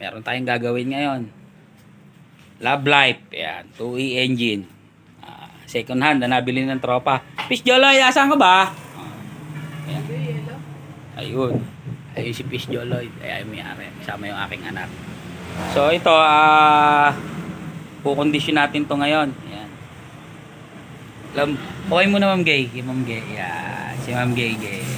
meron tayong gagawin ngayon. Love Life, yan, 2E engine. Second hand na nabili ng tropa. Fish Joloy, asan ka ba? Ayan. Ayun. Ayun si Fish Joloy. Ay, may-ari. Kasama yung aking anak. So ito, kukondisyon natin to ngayon. Ayan. Okay muna Ma'am Gay. Ma'am Gay. Ayan. Si Ma'am Gay. Ayan.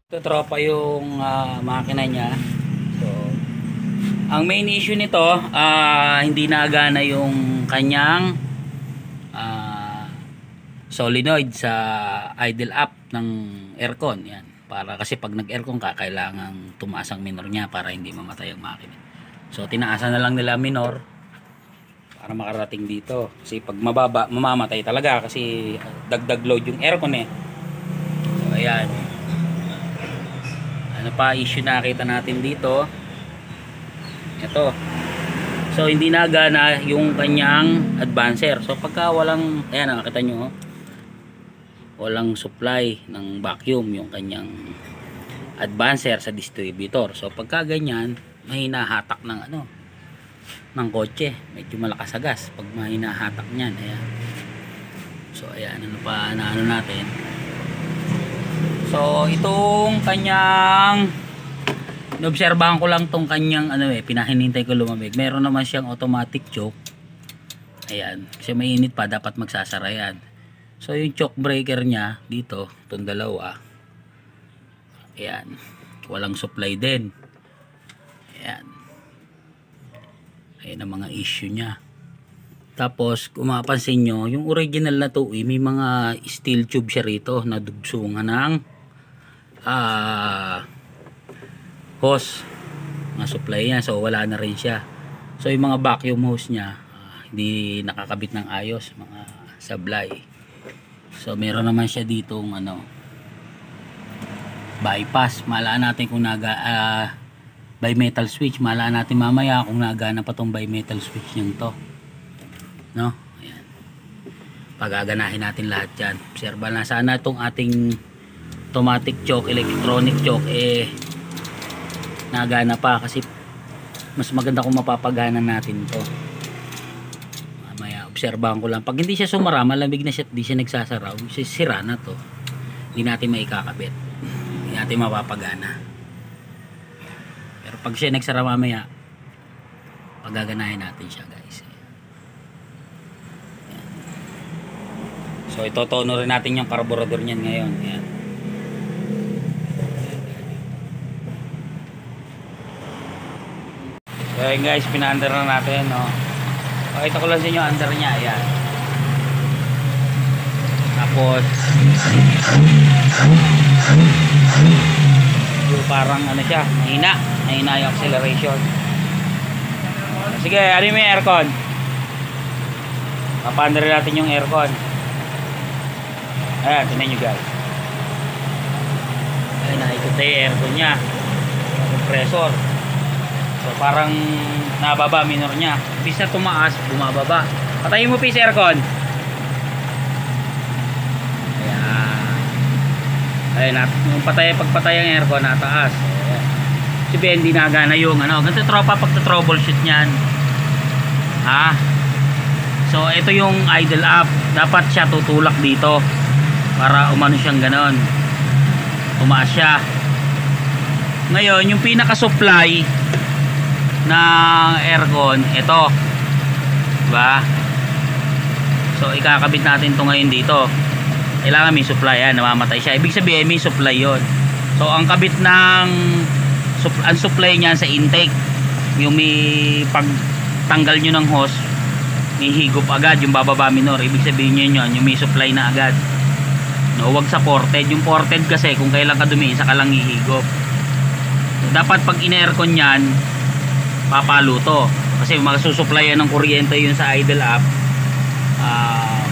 Ito tropa yung makina niya. So, ang main issue nito, hindi nagana yung kanyang solenoid sa idle up ng aircon. Yan. Para kasi pag nag-aircon ka, kailangan tumaas ang minor niya para hindi mamatay ang makina. So, tinaasan na lang nila minor para makarating dito. Kasi pag mababa, mamamatay talaga kasi dagdag load yung aircon eh. So, ayan. Ano pa issue nakita natin dito? Ito. So hindi nagana yung kanyang advancer. So pagka walang, ayan nakita nyo, walang supply ng vacuum yung kanyang advancer sa distributor. So pagka ganyan, mahina hatak ng ng kotse. Medyo malakas sa gas pag mahina hatak niyan. Ayan. So ayan, ano pa na natin? So itong kanyang inobserbahan ko lang tong kanyang pinahinintay ko lumamig. Meron naman siyang automatic choke. Ayan, kasi mainit pa, dapat magsasara yan. So yung choke breaker niya dito, itong dalawa. Ayan, walang supply din. Ayan. Ayan ang mga issue niya. Tapos kung mapapansin nyo, yung original na to may mga steel tube siya rito na dugsungan ng hose na supply niya. So wala na rin siya. So yung mga vacuum hose niya hindi nakakabit ng ayos, mga sablay. So meron naman siya ditong bypass. Malaan natin kung bimetal switch. Malaan natin mamaya kung nagana pa tong bimetal switch yung to, no? Ayan. Pagaganahin natin lahat yan. Obserba na sana itong ating automatic choke, electronic choke nagana pa kasi mas maganda kung mapapagana natin to. Mamaya obserbahan ko lang. Pag hindi siya sumara, malamig na siya, hindi siya nagsasara, sira na to. Hindi natin maikakabit. Hindi natin mapapagana. Pero pag siya nagsara mamaya, pagaganahin natin siya, guys. Ayan. So itotono rin natin yung carburetor niyan ngayon. Ayan. Ayan guys, pina-under na natin, no. Pakita ko lang sa inyo under niya, ayan. Tapos yung parang siya, mahina yung acceleration. Sige, ano yung aircon? Papa-under natin yung aircon. Ayan, tingnan nyo guys. Ayan, nakikita yung aircon niya, compressor. So parang nababa minor niya. Imbis na tumaas, bumababa. Patayin mo please aircon. Ayan. Ayan, pagpatay ang aircon nataas. Ayan. Sabi hindi nagana yung ganito tropa pagta-troubleshoot niyan. Ha? So ito yung idle up. Dapat siya tutulak dito para umano siyang ganon. Tumaas siya. Ngayon, yung pinaka-supply ng aircon, ito, diba? So ikakabit natin to ngayon dito. Kailangan may supply yan, namamatay siya. Ibig sabihin may supply yon. So ang kabit ng ang supply niyan sa intake, yung may pagtanggal nyo ng hose, may higop agad yung bababa minor. Ibig sabihin yun yung may supply na agad, no? Huwag sa ported. Yung ported kasi kung kailan ka dumiisa ka lang hihigop. So, dapat pag in-aircon yan, papalo to kasi magsusuplayan ng kuryente yun sa idle up.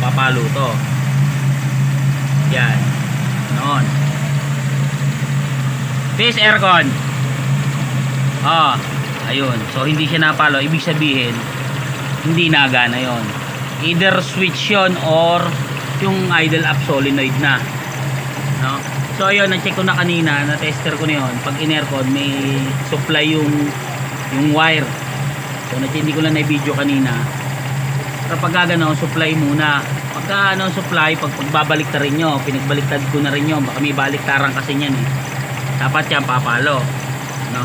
Papalo to yan noon. Face aircon, ayun. So hindi siya napalo, ibig sabihin hindi nagana yon. Either switch yon or yung idle up solenoid na, no? So ayun, na-check ko na kanina, na-tester ko na yun. Pag in-aircon may supply yung wire. So hindi ko lang na-video kanina. Pero pag gano'n, supply muna. Pagka supply, pag pagbabaliktad rin nyo, pinagbaliktad ko na rin nyo, baka may baliktaran kasi yan eh. Dapat yan papalo, no?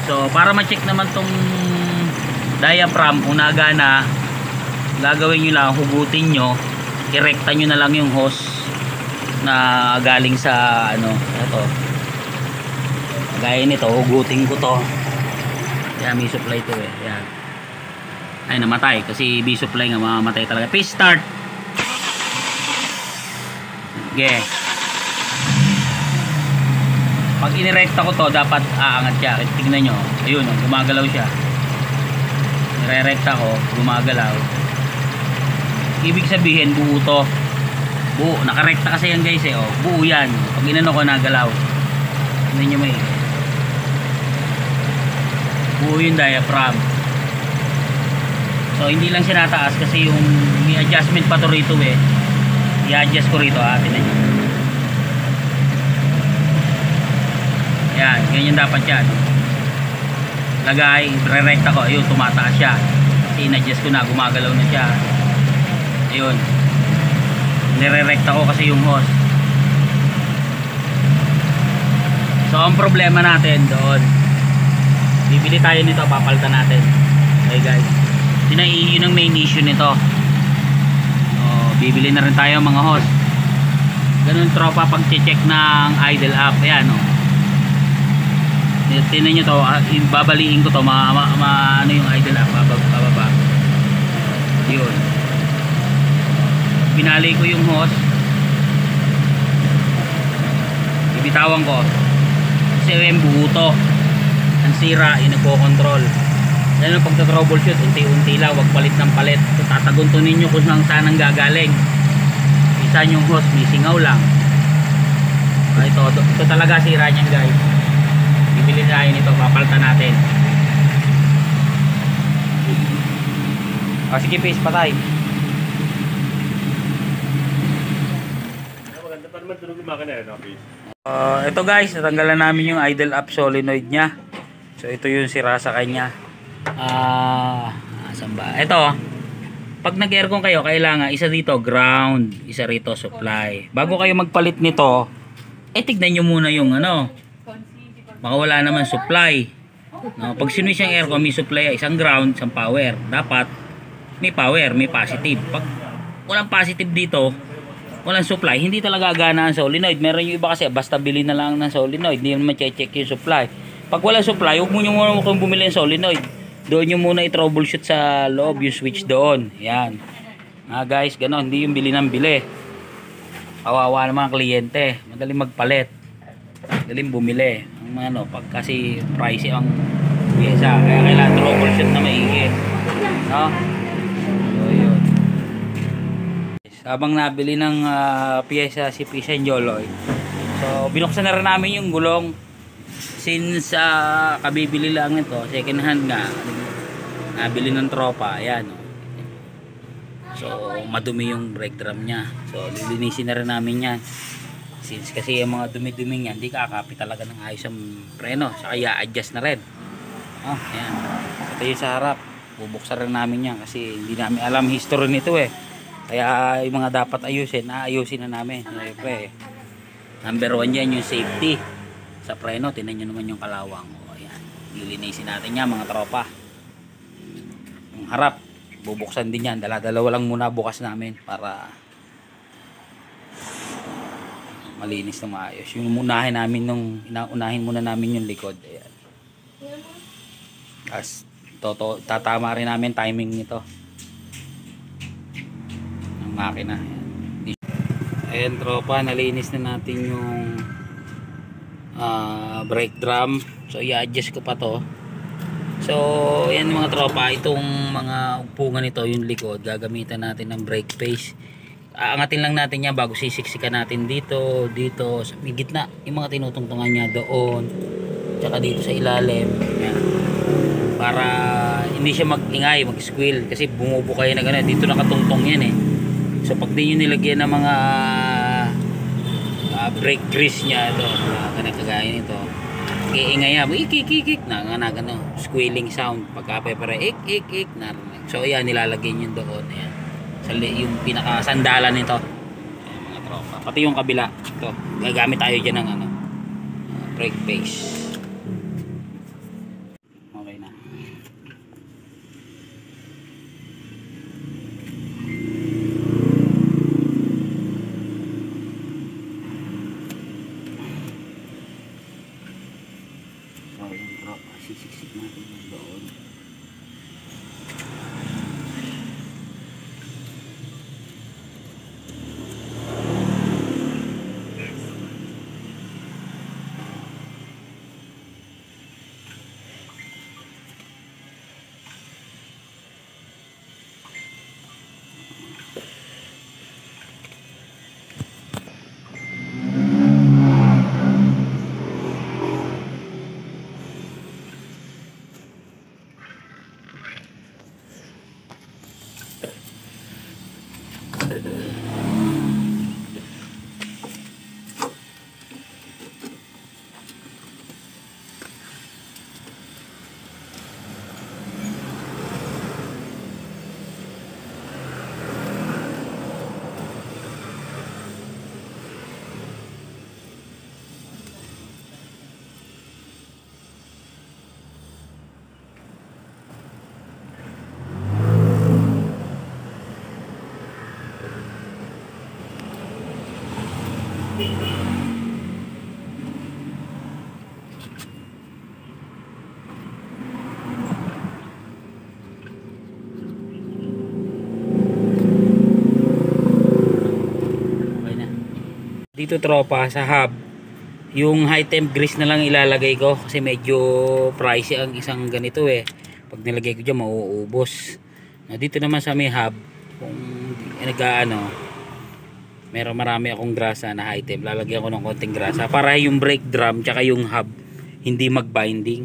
So para ma-check naman tong diaphragm kung nagana, gagawin nyo lang, hugutin nyo, irekta nyo na lang yung hose na galing sa ito. Gaya nito, hugutin ko to. Yan, may supply to eh. Yan. Ay, namatay kasi may supply nga, mamamatay talaga. Please start. Okay. Pag inirekta ko to, dapat aangat siya. Tingnan nyo. Ayun, gumagalaw siya. Nirerekta ko, gumagalaw. Ibig sabihin, buo to. Buo. Nakarekta kasi yan guys eh. Oh. Buo yan. Pag inano ko, nagalaw. Tingnan nyo may. Buo yung diaphragm. So, hindi lang siya nataas kasi yung may adjustment pa to rito eh. I-adjust ko rito ha. Tingnan nyo. Ayan, ganyan dapat yan. Lagay, re-recta ko. Ayun, tumataas siya. Kasi in-adjust ko na, gumagalaw na siya. Ayun. Nire-recta ko kasi yung hose. So, ang problema natin doon, bibili tayo nito, papalitan natin. Okay guys. Yun ang main issue nito. So, bibili na rin tayo mga hose. Ganun tropa pag check ng idle up. Ayan o. Tinan nyo to, babaliin ko to, ano yung idle up, bababa. Yun. Pinali ko yung hose. Ibitawan ko. Kasi yung buto. Ang sira, yung nagko-control. Dahil yung pagta-troubleshoot, unti-unti lang, wag palit ng palit. So, tataguntunin nyo kung saan ang gagaling. Isa yung hose, may singaw lang. Ito talaga sira niyan guys. Bibili tayo nito, papalitan natin. Sige, face, patay. Ito guys, natanggalan namin yung idle up solenoid nya. So ito yung sira sa kanya. Asan ba? Ito, pag nag-aircon kayo, kailangan isa dito ground, isa rito supply. Bago kayo magpalit nito, tignan nyo muna yung baka wala naman supply. Pag sinuwis yung aircon, may supply, isang ground, isang power. Dapat may power, may positive. Pag walang positive dito, walang supply, hindi talaga gana ang solenoid. Meron yung iba kasi basta bili na lang ng solenoid, hindi naman check yung supply. Pag walang supply, huwag mo nyo muna kung bumili ng solenoid. Doon nyo muna i-troubleshoot sa loob, yung switch doon. Yan. Guys, gano'n, hindi yung bili ng bili. Kawawa naman ang kliyente, madaling magpalit, madaling bumili. Pag kasi pricey ang pyesa, kaya kailangan troubleshoot na maigi. No? So, yun. Habang nabili ng pyesa si Pisa Joloy, so binuksan na rin namin yung gulong. Since kabibili lang ito, second hand nga, nabili ng tropa, ayan. So madumi yung brake drum nya, so lilinisin na rin namin yan. Since kasi yung mga dumi-dumi yan, hindi kakapit talaga ng ayos ang preno, saka i-adjust na rin. Ayan. Ito yung sa harap, bubuksan rin namin yan kasi hindi namin alam history nito eh. Kaya yung mga dapat ayusin, ayusin na namin. Siyempre, number 1 yan yung safety sa preno. Tinan nyo naman yung kalawang. Ayan. Lilinisin natin yan mga tropa. Yung harap, bubuksan din yan. Dala-dalawa lang muna bukas namin para malinis na maayos. Yung unahin namin inaunahin muna namin yung likod. Ayan. As tatama rin namin timing nito ng makina. Ayan tropa, nalinis na natin yung brake drum. So i-adjust ko pa to. So ayan mga tropa, itong mga upungan nito, yung likod, gagamitan natin ng brake paste. Aangatin lang natin yan bago sisiksikan natin dito sa gitna, yung mga tinutungtungan niya doon, tsaka dito sa ilalim. Yan. Para hindi siya mag-ingay, mag-squeal kasi bumubo kayo na gano'n. Dito nakatungtong yan eh. So pag di nyo nilagyan ng mga brake grease niya, ito kagaya nito, iingay yan, ik na gano'n, squealing sound pagka pepera, ik narinig. So ayan, nilalagay nyo doon, ayan, yung pinakasandalan nito. Ayan, mga tropa, pati yung kabila ito, gagamit tayo dyan ng brake paste. Okay na. So yung tropa, sisiksik natin yung doon. Dito tropa sa hub, yung high temp grease na lang ilalagay ko kasi medyo pricey ang isang ganito eh. Pag nilagay ko dyan mauubos. Dito naman sa may hub, kung meron marami akong grasa na high temp, lalagyan ko ng konting grasa para yung brake drum tsaka yung hub hindi mag-binding,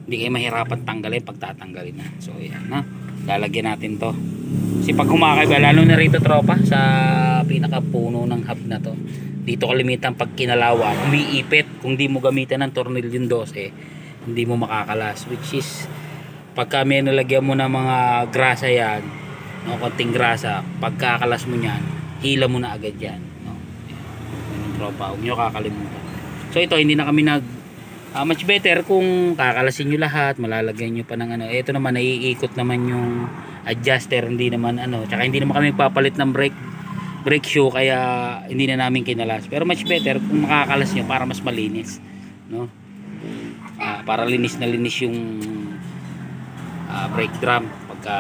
hindi kayo mahirapan tanggalin pag tatanggalin na. So yan na, lalagyan natin to kasi pag kumakaiba, lalo na rito tropa sa pinakapuno ng hub na to, dito kalimitan pag kinalawa umiipit. Kung di mo gamitan ng tornilyong 12 hindi mo makakalas, which is pagka may nalagyan mo ng mga grasa yan, no, konting grasa, pagkakalas mo yan hila mo na agad yan, no? Yan, tropa, huwag nyo kakalimutan. So ito hindi na kami much better kung kakalasin nyo lahat, malalagyan nyo pa ng ito naman naiikot naman yung adjuster, hindi naman tsaka hindi naman kami papalit ng brake shoe kaya hindi na namin kinalas. Pero much better kung makakalas nyo para mas malinis, no? Para linis na linis yung brake drum pagka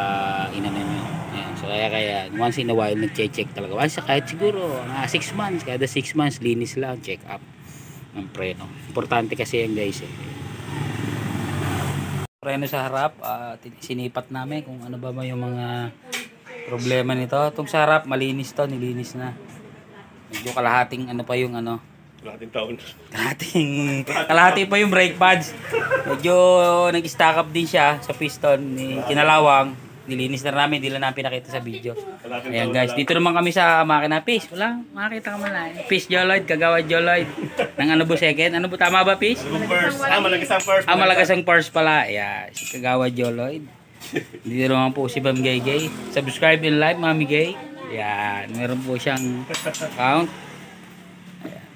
inano nyo. Ayan. So kaya once in a while nag-check talaga. Once, kahit siguro 6 months, kada 6 months linis lang, check up ng preno. Importante kasi yan guys eh. Preno sa harap, sinipat namin kung ano ba yung mga problema nito. Itong sa harap malinis to, nilinis na. Medyo kalahating pa yung Kalahating taon. Kalahati pa yung brake pads. Medyo nag-stack up din siya sa piston ni kinalawang. Nilinis na namin, hindi lang namin pinakita sa video. Ayan guys, dito naman kami sa makina. Fish, wala, makakita ka man lang. Fish Joloid, kagawa Joloid. Ng second? Ano po, tama ba Fish? First. Malagasang first. Malagasang first pala. Ayan, si kagawa Joloid. Dito naman po si Ma'am Gay Gay. Subscribe and like Mami Gay. Ayan, meron po siyang account. Ayan.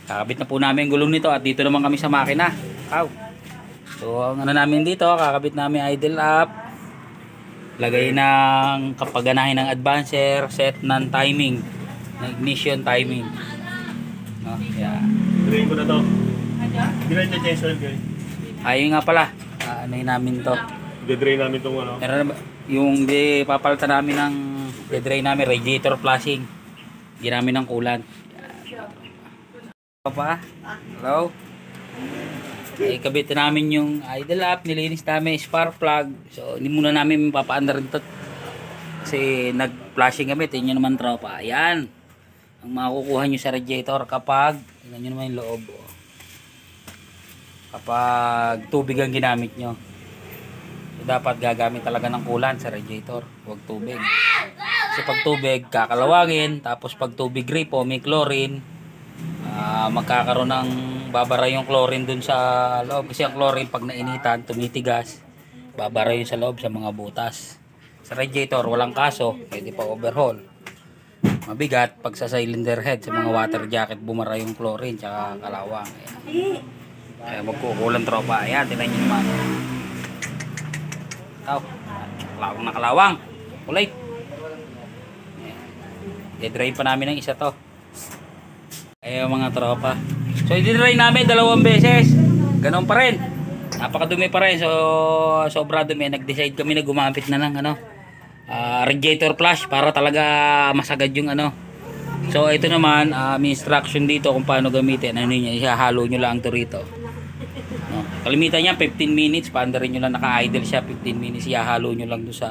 Kakabit na po namin yung gulong nito at dito naman kami sa makina. So ang namin dito, kakabit namin idle up. Lagay ng kapaganahin ng advancer, set ng timing, ng ignition timing. No, yeah. Drain ko na to. Hindi na change oil guys. Ayun nga pala, namin to. I-drain namin itong Pero yung papalitan namin ng i-drain namin, radiator flushing. Hindi namin ng coolant. Hello? Ikabit namin yung idle up, nilinis namin spark plug. So hindi muna namin papaandar rin to kasi nag-flashing kami. Tingnan nyo naman tropa, ayan ang makukuha nyo sa radiator kapag tingnan nyo naman yung loob kapag tubig ang ginamit nyo. So, dapat gagamit talaga ng coolant sa radiator, huwag tubig. Kasi pag tubig, kakalawangin, tapos pag tubig gripo, may chlorine, magkakaroon ng babara yung chlorine dun sa loob. Kasi ang chlorine pag nainitan, tumitigas, babara yun sa loob sa mga butas. Sa radiator, walang kaso, pwede pa overhaul. Mabigat pag sa cylinder head, sa mga water jacket, bumara yung chlorine tsaka kalawang. Ayan. Kaya magkukulang tropa. Ayan, tinan nyo naman. Ito, kalawang na kalawang. Kulay. I-dry pa namin ng isa to. Ayan mga tropa. So i-dry namin 2 beses. Ganon pa rin. Napakadumi pa rin. So sobra dumi. Nag-decide kami na gumamit na ng radiator flush para talaga masagad yung So ito naman may instruction dito kung paano gamitin. Ano niya, ihahalo nyo lang to rito. No. Kalimitan niya 15 minutes. Paandarin nyo lang, naka-idle siya 15 minutes. Ihahalo nyo lang doon sa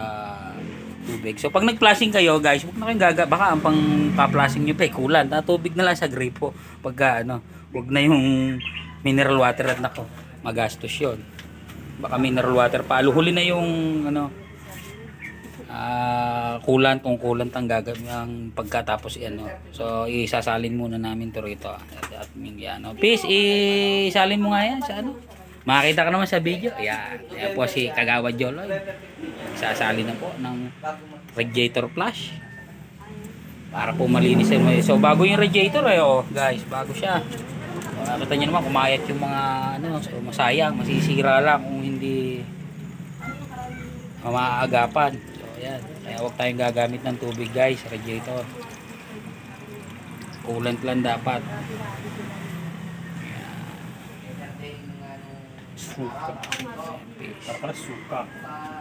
tubig. So pag nag-flashing kayo guys, huwag na kayong baka ang pang pa-flashing nyo pa coolant. Tubig na lang sa gripo. Pagka huwag na yung mineral water at nako, magastos yun. Baka mineral water pa. Aluhuli na yung coolant, kung coolant ang gagamit ang pagkatapos So isasalin muna namin to rito. At Peace, isalin mo nga yan sa makakita ka naman sa video. Ayan po si Kagawad Joloy. Isasalin na po ng radiator flush para po malinis yun. So bago yung radiator guys, bago siya. Nakita nyo naman kumayat yung mga so masayang, masisira lang kung hindi maaagapan. Ayan. Kaya huwag tayong gagamit ng tubig guys sa radiator. Coolant lang dapat. Suka. Para suka.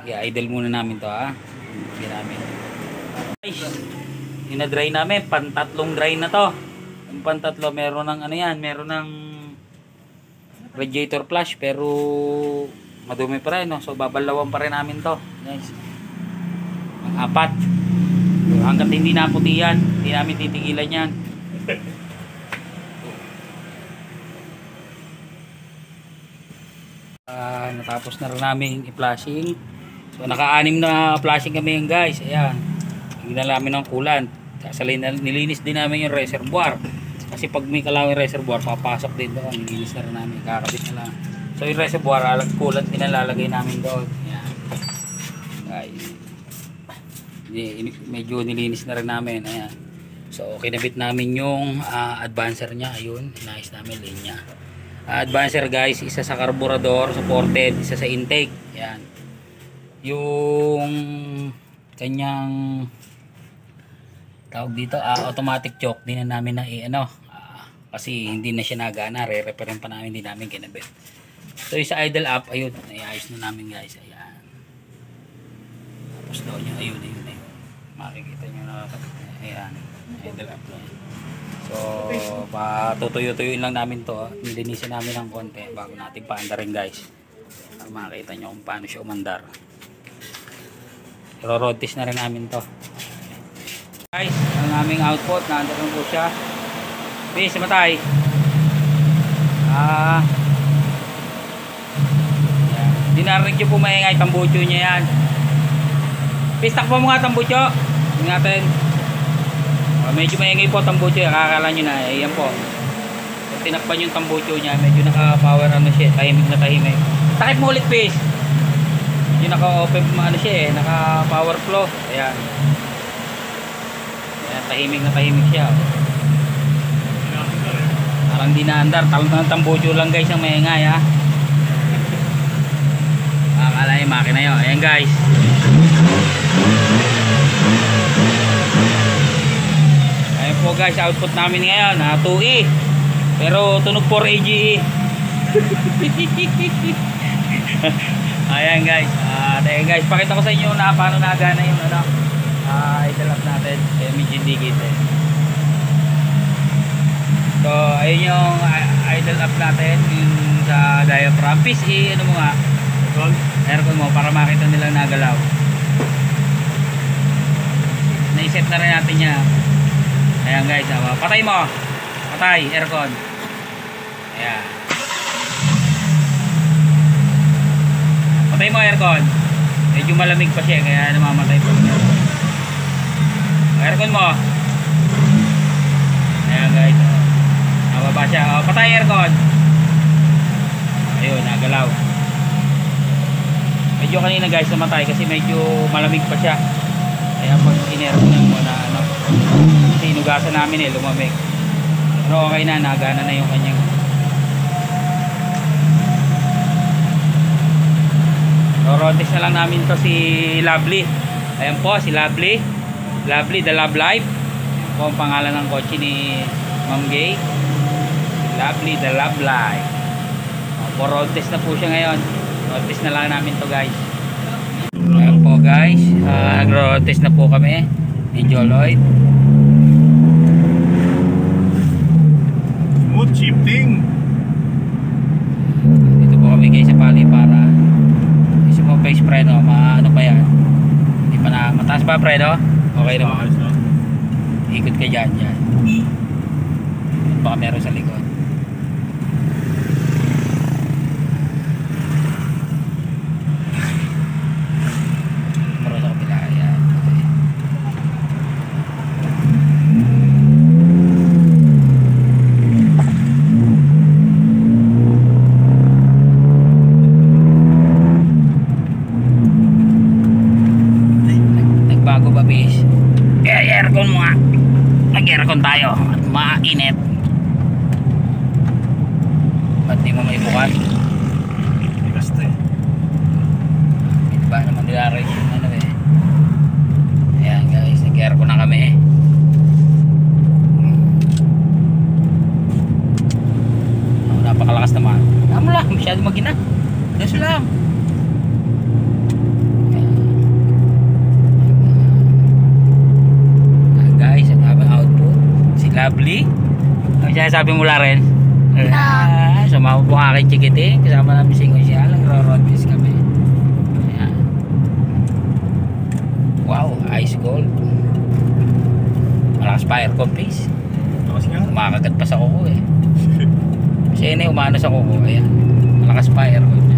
I-idle muna namin to Hindi namin. Guys, ina-dry namin. Pantatlong dry na to. Yung pantatlo meron ng meron ng radiator flush pero madumi pa rin So babalawan pa rin namin to guys. Ang 4 hanggat hindi naputi yan, hindi namin titigilan yan. Natapos na rin namin i-flashing. So naka-6 na flashing kami guys. Ayan, tingnan namin ng coolant. Nilinis din namin yung reservoir kasi pag may kalawang reservoir papasok din doon. Nilinis na rin namin, kakabit na lang. So yung reservoir, coolant din nalalagay namin doon. Ayan guys, medyo nilinis na rin namin. Ayan. So kinabit namin yung advancer nya. Ayun, inayos namin linya. Advancer guys, isa sa carburetor supported, isa sa intake. Ayan. Yung kanyang tawag dito automatic choke din na namin na kasi hindi na siya nagana, re-repair pa namin, hindi namin kinabit. So isa idle up, ayun, ayos na namin guys. Ayan. Tapos doon yung ayun. Makikita nyo na ayan, idle up na. So patutuyo-tuyuin lang namin to. Nilinisin namin ng konti bago natin paandarin guys. Para makita nyo kung paano siya umandar. Road test na rin namin to guys. Ang aming output, naandarin po siya. Peace, matay. Hindi narinig nyo po maingay, tambucho niya yan. Peace, takpo mo nga tambucho. Tingnan natin. Medyo maingay po tambucho, akakala nyo na. Ayan po. Pag tinakpan yung tambucho niya, medyo naka-power siya, tahimik na tahimik. Takip mo ulit, Peace. Medyo naka-open siya naka-power flow. Ayan. Ayan, tahimik na tahimik siya. Parang di naandar, tambucho lang guys ang maingay akala yung makina yun. Ayan guys, ayan po guys, output namin ngayon 2E pero tunog 4 AGE. Ayan guys, ayan guys, pakita ko sa inyo na paano nagana yung idle up natin. Ayan, medyo indicate So ayun yung idle up natin yung sa diaphragm. Peace, mo nga aircon mo para makita nila nagalaw. Na-set na rin natin niya. Ayan guys, patay mo. Patay, aircon. Ayan. Patay mo aircon. Medyo malamig pa siya kaya namamatay po. Aircon mo. Ayan guys. Nababa siya. Oh, patay aircon. Ayun, nagalaw. Medyo kanina guys namatay kasi medyo malamig pa siya. Kaya pag in-aircon mo na ano, sinugasan namin lumamig. Pero okay na, nagana na yung kanyang. Rorontes na lang namin to si Lovely. Ayan po si Lovely. Lovely the Love Life. Ayan po ang pangalan ng kotse ni Ma'am Gay. Lovely the Love Life. Rorontes na po siya ngayon. Rorontes na lang namin to guys. Ayan po guys, nagro-rorontes na po kami ni Joloid. Smooth shifting. Dito po kami guys sa pali para isa po face preno, ano pa yan, hindi pa na mataas pa preno, okay naman, ikot ka dyan baka meron sa likod. Meron sa kabila yan. Bago ba bis? Aircon mo nga. Nag-aircon tayo at mainit. Ba't di mo may bukas? Basta eh. Hindi ba naman nilaray yung ano eh. Ayan guys, nag-aircon na kami eh. Napakalakas naman. Tama lang, masyado magina. Gusto lang. Lovely. Ang sinasabi mo la rin. Sumama po ang aking chikiting. Kasama namin singo siya. Nagro-road race kami. Ayan. Wow, ice gold. Malakas pa aircon please. Kumakagat pa sa kuko eh. Kasi yun eh, umano sa kuko. Ayan. Malakas pa aircon niya.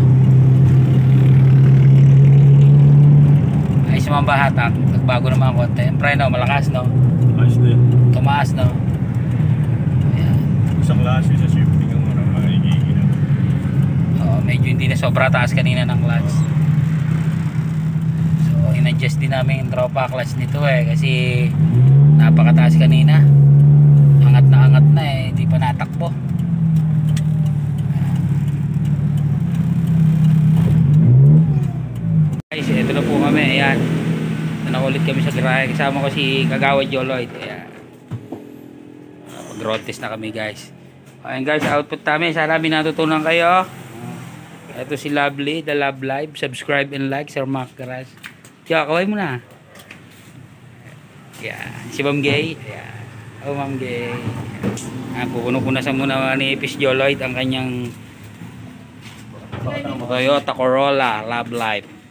Ayos naman ba hatak? Nagbago naman ang konti. Yung preno, malakas no? Ayos din. Tumaas no? Isang klase sa shifting ang mga igiginaw. Medyo hindi na sobra taas kanina ng clutch. So in-adjust din namin yung tropa clutch nito eh. Kasi napakataas kanina. Angat na eh. Hindi pa natakbo. Guys, ito na po kami. Ayan. Ulit kami sa garahe. Kasama ko si Kagawad Joloid. Ayan. Mag-road-test na kami guys. Ayan guys, output namin. Sana may natutunan kayo. Ito si Lovely, the Love Live. Subscribe and like, Sir Mark Garage. Kaya, kaway mo na. Ayan. Si Ma'am Gay. Ayan. Oh, Ma'am Gay. Ayan. Pupuno-punasan muna ni Epis Joloid ang kanyang Toyota Corolla Love Live.